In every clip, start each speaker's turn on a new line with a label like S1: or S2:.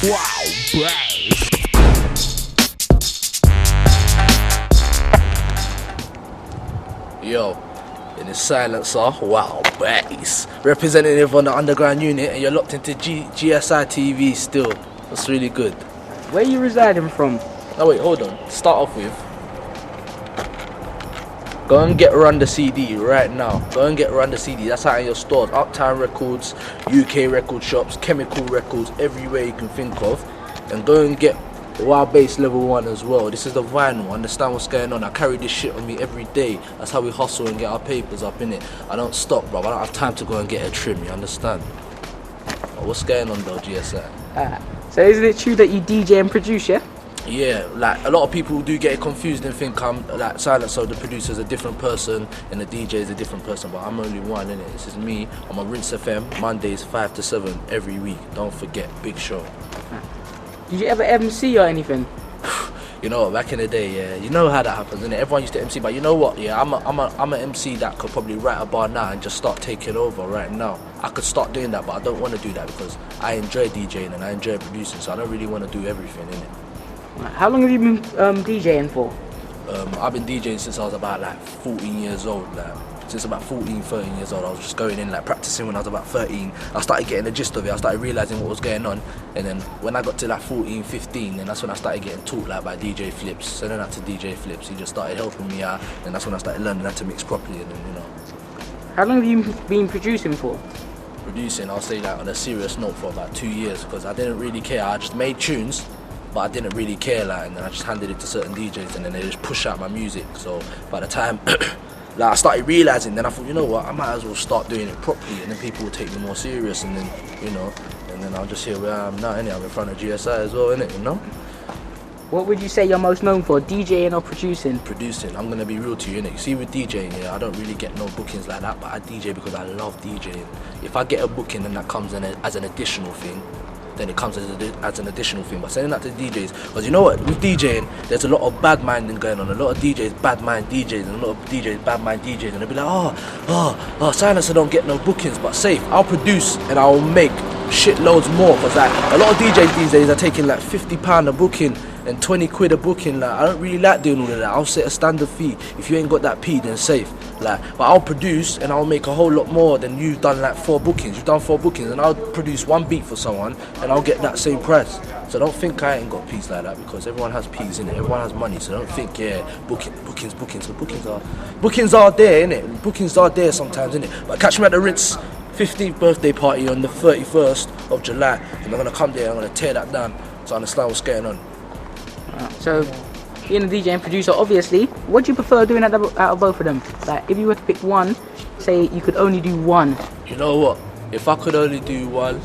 S1: Wow, bass. Yo, in the silencer, wow, bass. Representative on the underground unit, and you're locked into GSI TV still. That's really good.
S2: Where you residing from?
S1: Oh wait, hold on. Start off with, go and get Run the CD right now. Go and get Run the CD. That's out in your stores. Uptown Records, UK record shops, Chemical Records, everywhere you can think of. And go and get Wild Bass Level 1 as well. This is the vinyl. Understand what's going on. I carry this shit on me every day. That's how we hustle and get our papers up in it. I don't stop, bro. I don't have time to go and get a trim, you understand? But what's going on though, GSI?
S2: So isn't it true that you DJ and produce, yeah?
S1: Yeah, like a lot of people do get it confused and think I'm like Silent Soul, the producer's a different person and the DJ is a different person, but I'm only one, innit? This is me. I'm on Rinse FM, Mondays 5 to 7 every week. Don't forget, big show.
S2: Did you ever MC or anything?
S1: You know what, back in the day, yeah, you know how that happens, innit? Everyone used to MC, but you know what, yeah, I'm an MC that could probably write a bar now and just start taking over right now. I could start doing that, but I don't want to do that because I enjoy DJing and I enjoy producing, so I don't really want to do everything, innit?
S2: How long have you been DJing for?
S1: I've been DJing since I was about like 14 years old, like since about 14, 13 years old. I was just going in like practicing when I was about 13. I started getting the gist of it. I started realizing what was going on, and then when I got to like 14, 15, then that's when I started getting taught like by DJ Flips. So then to DJ Flips, he just started helping me out, and that's when I started learning how to mix properly. And then, you know.
S2: How long have you been producing for?
S1: Producing, I'll say like on a serious note, for about 2 years, because I didn't really care. I just made tunes, but I didn't really care, like, and then I just handed it to certain DJs, and then they just push out my music. So by the time like I started realizing, then I thought, you know what, I might as well start doing it properly, and then people will take me more serious, and then, you know, and then I'll just hear where I am now, innit? I'm in front of GSI as well, innit, you know?
S2: What would you say you're most known for, DJing or producing?
S1: Producing. I'm gonna be real to you, innit? You see, with DJing, yeah, I don't really get no bookings like that, but I DJ because I love DJing. If I get a booking, then that comes in as an additional thing. Then it comes as an additional thing. But sending that to DJs, because you know what, with DJing, there's a lot of bad minding going on. A lot of DJs bad mind DJs, and a lot of DJs bad mind DJs, and they'll be like, Silencer don't get no bookings, but safe. I'll produce and I'll make shitloads more, because like a lot of DJs these days are taking like £50 a booking and 20 quid a booking. Like, I don't really like doing all of that. I'll set a standard fee. If you ain't got that P, then safe. Like, but I'll produce and I'll make a whole lot more than you've done like 4 bookings. You've done 4 bookings, and I'll produce 1 beat for someone and I'll get that same price. So don't think I ain't got P's like that, because everyone has P's in it. Everyone has money. So don't think, yeah, bookings. Bookings are there, innit? Bookings are there sometimes, innit? But catch me at the Ritz 15th birthday party on the 31st of July, and I'm gonna come there and I'm gonna tear that down to understand what's going on.
S2: So, being a DJ and producer, obviously, what do you prefer doing out of both of them? Like, if you were to pick one, say you could only do one.
S1: You know what? If I could only do one,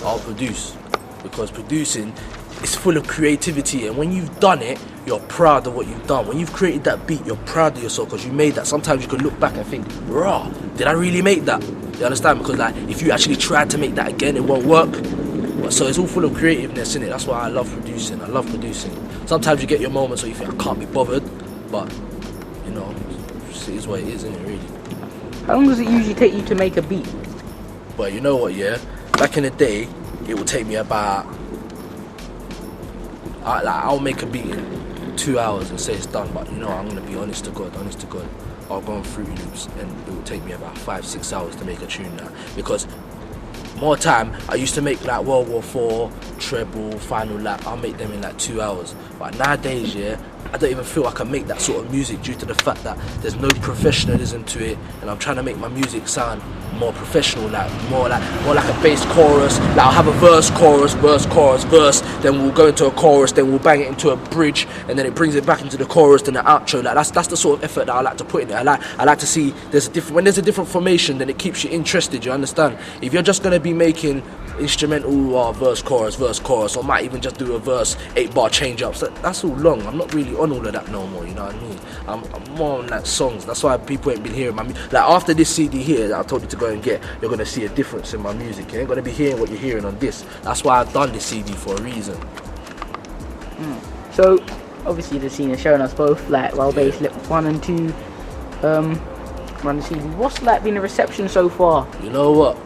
S1: I'll produce. Because producing is full of creativity, and when you've done it, you're proud of what you've done. When you've created that beat, you're proud of yourself because you made that. Sometimes you can look back and think, raw, did I really make that? You understand? Because like, if you actually tried to make that again, it won't work. So it's all full of creativeness, innit? That's why I love producing. I love producing. Sometimes you get your moments where you think, I can't be bothered, but, you know, it is what it is, innit, really?
S2: How long does it usually take you to make a beat?
S1: But you know what, yeah? Back in the day, it would take me about, I'll make a beat in 2 hours and say it's done, but you know, I'm gonna be honest to God. I'll go on Fruity Loops and it will take me about 5-6 hours to make a tune now, because more time, I used to make like World War 4, Treble, Final Lap. I'll make them in like 2 hours. But nowadays, yeah, I don't even feel I can make that sort of music due to the fact that there's no professionalism to it, and I'm trying to make my music sound more professional, like more like a bass chorus. Like I'll have a verse, chorus, verse, then we'll go into a chorus, then we'll bang it into a bridge, and then it brings it back into the chorus, then the outro. Like that's the sort of effort that I like to put in it. I like to see when there's a different formation, then it keeps you interested. You understand? If you're just gonna be making instrumental verse, chorus, or might even just do a verse 8-bar change ups, that's all long. I'm not really on all of that no more, you know what I mean? I'm more on like songs. That's why people ain't been hearing my music. Like after this CD here that I told you to go and get, you're gonna see a difference in my music. You ain't gonna be hearing what you're hearing on this. That's why I've done this CD for a reason.
S2: So obviously the scene is showing us both like Wild Bass Lip 1 and 2 run the CD. What's like been the reception so far?
S1: You know what?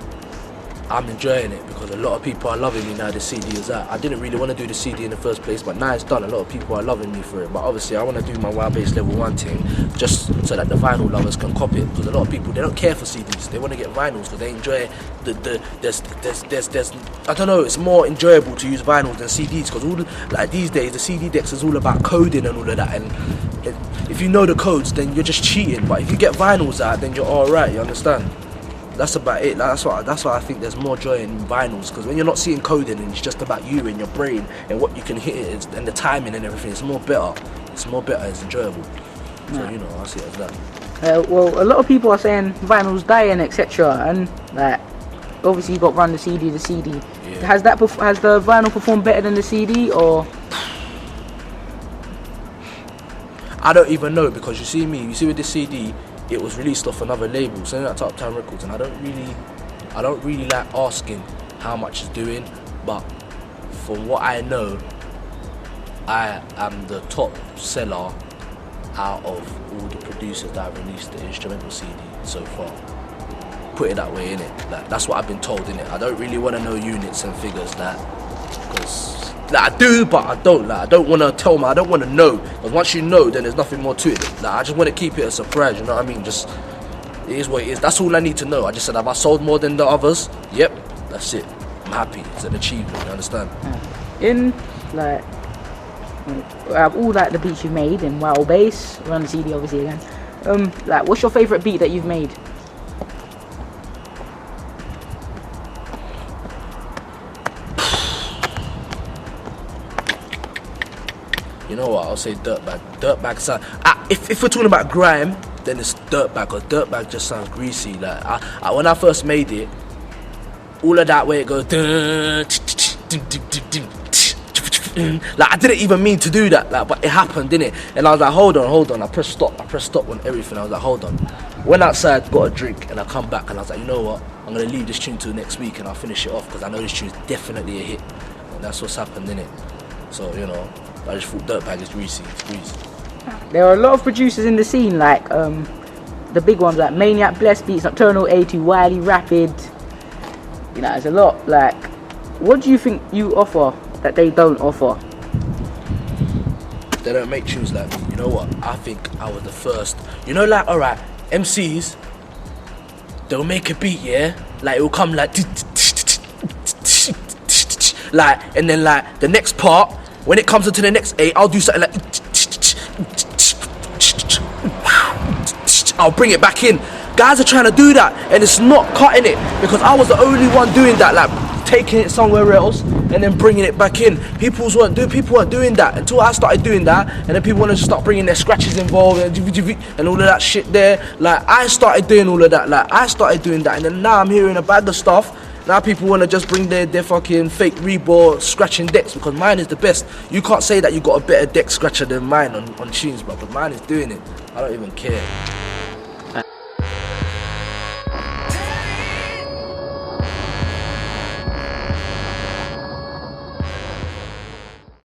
S1: I'm enjoying it because a lot of people are loving me now the CD is out. I didn't really want to do the CD in the first place, but now it's done. A lot of people are loving me for it. But obviously I want to do my Wild Bass Level 1 thing just so that the vinyl lovers can cop it. Because a lot of people, they don't care for CDs. They want to get vinyls because they enjoy there's I don't know, it's more enjoyable to use vinyls than CDs because all like these days the CD decks is all about coding and all of that, and if you know the codes then you're just cheating. But if you get vinyls out then you're alright, you understand? That's about it. That's why I think there's more joy in vinyls, because when you're not seeing coding and it's just about you and your brain and what you can hit it and the timing and everything, it's more better. It's enjoyable. So you know, I see it as that.
S2: Well, a lot of people are saying vinyls dying, etc. And like, obviously you got run the CD.
S1: Yeah.
S2: Has the vinyl performed better than the CD, or?
S1: I don't even know, because you see with the CD, it was released off another label, so that's Uptown Records, and I don't really like asking how much it's doing, but from what I know, I am the top seller out of all the producers that have released the instrumental CD so far. Put it that way, innit? Like, that's what I've been told, innit? I don't really want to know units and figures, because like, I do, but I don't. Like, I don't want to tell me. I don't want to know. Because once you know, then there's nothing more to it. Like, I just want to keep it a surprise. You know what I mean? Just, it is what it is. That's all I need to know. I just said, have I sold more than the others? Yep. That's it. I'm happy. It's an achievement. You understand?
S2: In like, out of all like the beats you've made in Wild Bass, run the CD obviously again. Like, what's your favourite beat that you've made?
S1: You know what? I'll say Dirtbag. Dirtbag sound. If we're talking about grime, then it's Dirtbag, because Dirtbag just sounds greasy. Like when I first made it, all of that way it goes. Like, I didn't even mean to do that, like, but it happened, didn't it? And I was like, hold on. I pressed stop on everything. I was like, hold on. Went outside, got a drink, and I come back and I was like, you know what? I'm gonna leave this tune till next week and I'll finish it off, because I know this tune's definitely a hit. And that's what's happened, innit? So, you know, I just thought Dirtbag is greasy. It's greasy.
S2: There are a lot of producers in the scene, like the big ones like Maniac, Blessed Beats, Nocturnal, A2, Wiley, Rapid. You know, there's a lot. Like, what do you think you offer that they don't offer?
S1: They don't make tunes like me. You know what? I think I was the first. You know, like, alright, MCs, they'll make a beat, yeah? Like, it will come like, like, and then like the next part, when it comes into the next eight, I'll do something like, I'll bring it back in. Guys are trying to do that and it's not cutting it, because I was the only one doing that, like taking it somewhere else and then bringing it back in. People weren't doing that until I started doing that, and then people want to start bringing their scratches involved and all of that shit there. Like, I started doing all of that, and then now I'm hearing a bag of stuff. Now people want to just bring their fucking fake Reebok scratching decks, because mine is the best. You can't say that you got a better deck scratcher than mine on tunes, but mine is doing it. I don't even care.